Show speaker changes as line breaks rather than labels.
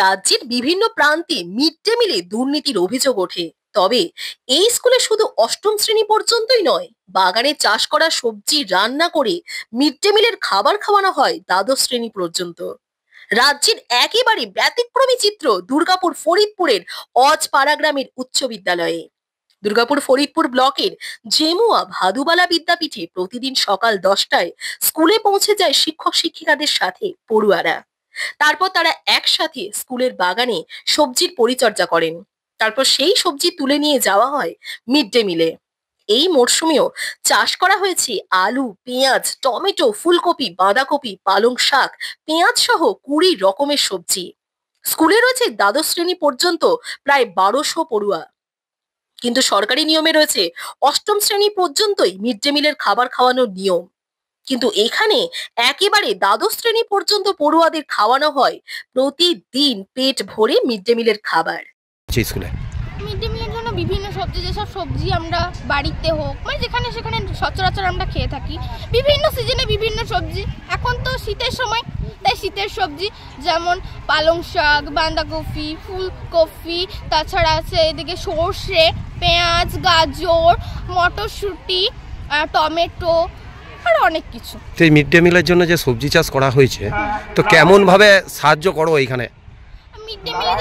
রাজ্যের বিভিন্ন প্রান্তে মিড ডে মিলে দুর্নীতির অভিযোগ ওঠে। তবে এই স্কুলে শুধু অষ্টম শ্রেণী পর্যন্তই নয়, বাগানে চাষ করা সবজি রান্না করে মিড ডে মিলের খাবার খাওয়ানো হয় দ্বাদশ শ্রেণী পর্যন্ত। রাজ্যের একেবারে ব্যতিক্রমী চিত্র দুর্গাপুর ফরিদপুরের অজপাড়া গ্রামের উচ্চ বিদ্যালয়ে। দুর্গাপুর ফরিদপুর ব্লকের জেমুয়া ভাদুবালা বিদ্যাপীঠে প্রতিদিন সকাল 10টায় স্কুলে পৌঁছে যায় শিক্ষক শিক্ষিকাদের সাথে পড়ুয়ারা। তারপর তারা একসাথে স্কুলের বাগানে সবজির পরিচর্যা করেন। তারপর সেই সবজি তুলে নিয়ে যাওয়া হয় মিড ডে মিলে। এই মরশুমেও চাষ করা হয়েছে আলু, পেঁয়াজ, টমেটো, ফুলকপি, বাঁধাকপি, পালং শাক, পেঁয়াজ সহ 20 রকমের সবজি। স্কুলে রয়েছে দ্বাদশ শ্রেণী পর্যন্ত প্রায় 1200 পড়ুয়া। কিন্তু সরকারি নিয়মে রয়েছে অষ্টম শ্রেণী পর্যন্তই মিড ডে মিলের খাবার খাওয়ানোর নিয়ম। কিন্তু এখানে একেবারে দ্বাদশ শ্রেণী পর্যন্ত পড়ুয়াদের খাওয়ানো হয় প্রতিদিন পেট ভরে মিড ডে মিলের খাবার।
স্কুলে
মিড ডে মিলের জন্য বিভিন্ন সবজি, যেসব সবজি আমরা বাড়িতে হোক মানে যেখানে সেখানে সচরাচর আমরা খেয়ে থাকি, বিভিন্ন সিজনে বিভিন্ন সবজি। এখন তো শীতের সময়, তাই শীতের সবজি যেমন পালং শাক, বাঁধাকপি, ফুলকপি, তাছাড়া আছে এদিকে সর্ষে, পেঁয়াজ, গাজর, মটরশুঁটি, টমেটো আর অনেক কিছু।
এই মিড ডে মিলের জন্য যে সবজি চাষ করা হয়েছে, তো কেমন ভাবে সাহায্য করো এইখানে?
মিড ডে মিলে